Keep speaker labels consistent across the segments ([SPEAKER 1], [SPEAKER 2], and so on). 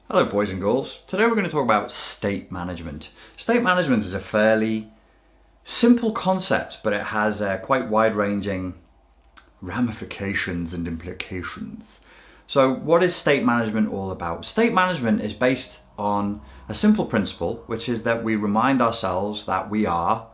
[SPEAKER 1] Hello boys and girls. Today we're going to talk about state management. State management is a fairly simple concept, but it has quite wide-ranging ramifications and implications. So what is state management all about? State management is based on a simple principle, which is that we remind ourselves that we are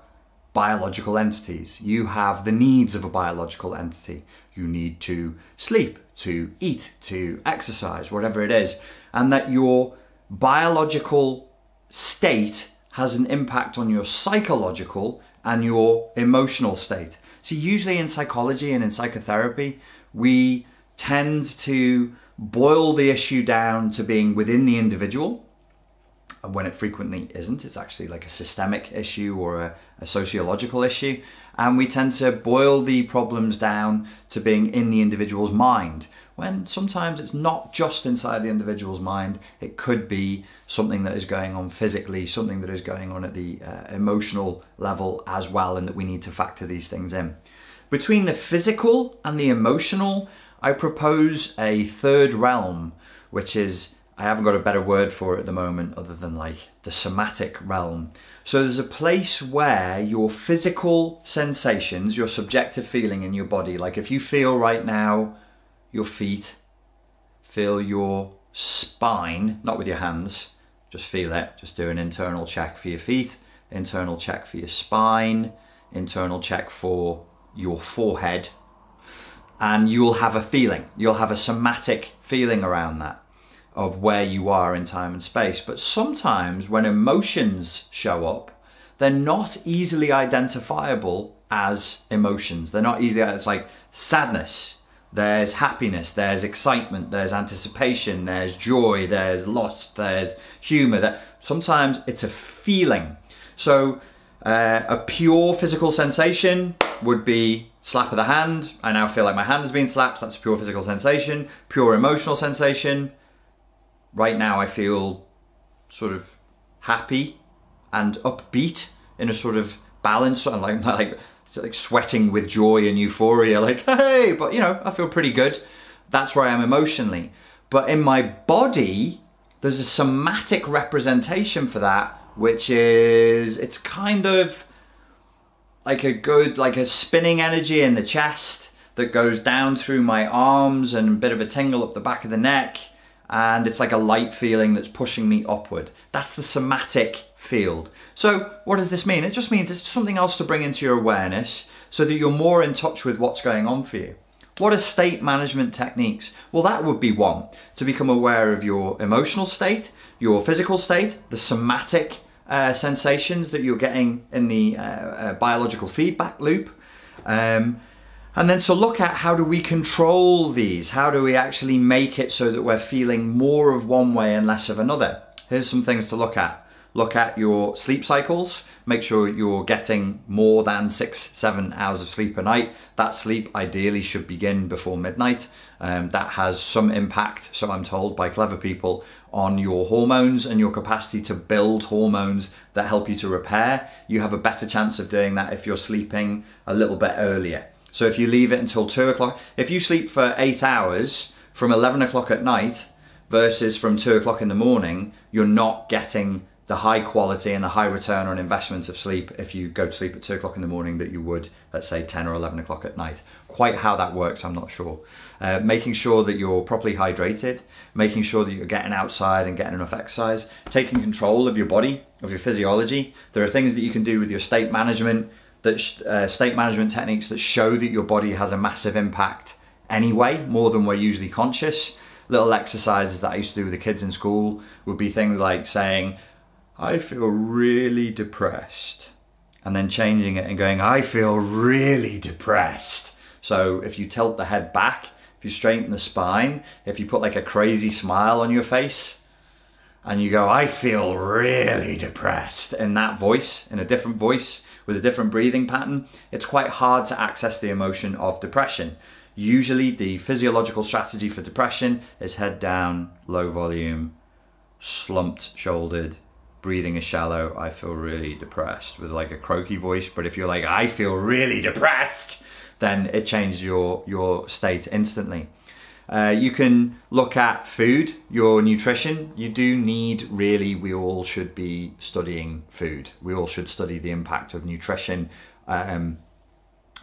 [SPEAKER 1] biological entities. You have the needs of a biological entity. You need to sleep, to eat, to exercise, whatever it is, and that your biological state has an impact on your psychological and your emotional state. See, usually in psychology and in psychotherapy, we tend to boil the issue down to being within the individual, and when it frequently isn't. It's actually like a systemic issue or a sociological issue. And we tend to boil the problems down to being in the individual's mind, when sometimes it's not just inside the individual's mind. It could be something that is going on physically, something that is going on at the emotional level as well, and that we need to factor these things in. Between the physical and the emotional, I propose a third realm, which is, I haven't got a better word for it at the moment other than like the somatic realm. So there's a place where your physical sensations, your subjective feeling in your body, like if you feel right now your feet, feel your spine, not with your hands, just feel it, just do an internal check for your feet, internal check for your spine, internal check for your forehead, and you'll have a feeling, you'll have a somatic feeling around that, of where you are in time and space. But sometimes when emotions show up, they're not easily identifiable as emotions. They're not easily, it's like sadness, there's happiness, there's excitement, there's anticipation, there's joy, there's lust, there's humor. Sometimes it's a feeling. So a pure physical sensation would be slap of the hand. I now feel like my hand has been slapped. That's a pure physical sensation. Pure emotional sensation. Right now I feel sort of happy and upbeat in a sort of balance, and like sweating with joy and euphoria, like, hey, but you know, I feel pretty good. That's where I am emotionally. But in my body, there's a somatic representation for that, which is, it's kind of like a spinning energy in the chest that goes down through my arms and a bit of a tingle up the back of the neck. And it's like a light feeling that's pushing me upward. That's the somatic field. So what does this mean? It just means it's something else to bring into your awareness so that you're more in touch with what's going on for you. What are state management techniques? Well, that would be one, to become aware of your emotional state, your physical state, the somatic sensations that you're getting in the biological feedback loop. And then to look at, how do we control these? How do we actually make it so that we're feeling more of one way and less of another? Here's some things to look at. Look at your sleep cycles. Make sure you're getting more than 6-7 hours of sleep a night. That sleep ideally should begin before midnight. That has some impact, so I'm told by clever people, on your hormones and your capacity to build hormones that help you to repair. You have a better chance of doing that if you're sleeping a little bit earlier. So if you leave it until 2 o'clock, if you sleep for 8 hours from 11 o'clock at night versus from 2 o'clock in the morning, you're not getting the high quality and the high return on investment of sleep if you go to sleep at 2 o'clock in the morning that you would, let's say, 10 or 11 o'clock at night. Quite how that works, I'm not sure. Making sure that you're properly hydrated, making sure that you're getting outside and getting enough exercise, taking control of your body, of your physiology. There are things that you can do with your state management, state management techniques that show that your body has a massive impact anyway, more than we're usually conscious. Little exercises that I used to do with the kids in school would be things like saying, I feel really depressed, and then changing it and going, I feel really depressed. So if you tilt the head back, if you straighten the spine, if you put like a crazy smile on your face, and you go, I feel really depressed, in that voice, in a different voice, with a different breathing pattern, it's quite hard to access the emotion of depression. Usually the physiological strategy for depression is head down, low volume, slumped shouldered, breathing is shallow, I feel really depressed, with like a croaky voice. But if you're like, I feel really depressed, then it changes your state instantly. You can look at food, your nutrition. You do need, really, we all should be studying food. We all should study the impact of nutrition on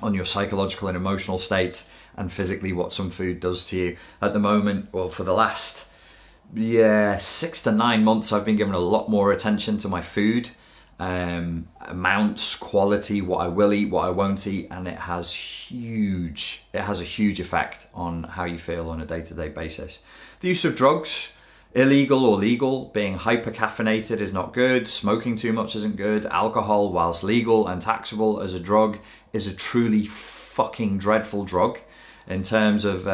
[SPEAKER 1] your psychological and emotional state, and physically what some food does to you. At the moment, well, for the last 6 to 9 months, I've been giving a lot more attention to my food, amounts, quality, what I will eat, what I won't eat, and it has a huge effect on how you feel on a day-to-day basis. The use of drugs, illegal or legal, being hyper-caffeinated is not good, smoking too much isn't good, alcohol, whilst legal and taxable as a drug, is a truly fucking dreadful drug in terms of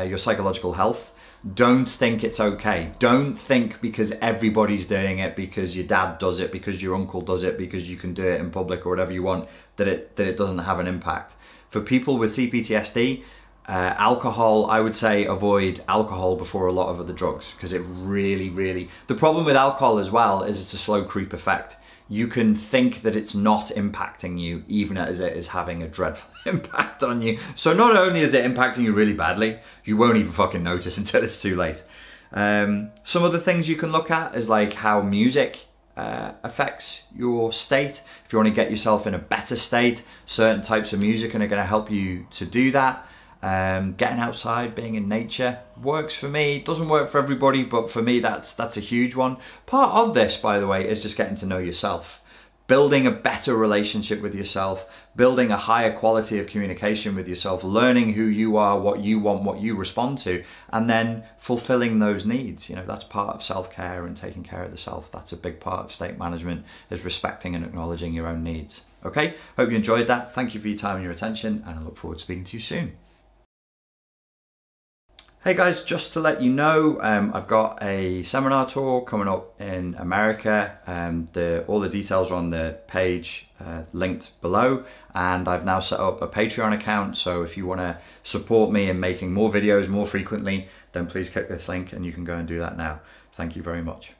[SPEAKER 1] your psychological health. Don't think it's okay. Don't think because everybody's doing it, because your dad does it, because your uncle does it, because you can do it in public or whatever you want, that it doesn't have an impact. For people with CPTSD, alcohol, I would say avoid alcohol before a lot of other drugs, because it really... The problem with alcohol as well is it's a slow creep effect. You can think that it's not impacting you, even as it is having a dreadful impact on you. So not only is it impacting you really badly, you won't even fucking notice until it's too late. Some other things you can look at is like how music affects your state. If you want to get yourself in a better state, certain types of music are going to help you to do that. Getting outside, being in nature works for me. It doesn't work for everybody, but for me that's a huge one. Part of this, by the way, is just getting to know yourself, building a better relationship with yourself, building a higher quality of communication with yourself, learning who you are, what you want, what you respond to, and then fulfilling those needs. You know, that's part of self-care and taking care of the self. That's a big part of state management, is respecting and acknowledging your own needs. Okay, hope you enjoyed that. Thank you for your time and your attention, and I look forward to speaking to you soon. Hey guys, just to let you know, I've got a seminar tour coming up in America. All the details are on the page linked below, and I've now set up a Patreon account, so if you want to support me in making more videos more frequently, then please click this link and you can go and do that now. Thank you very much.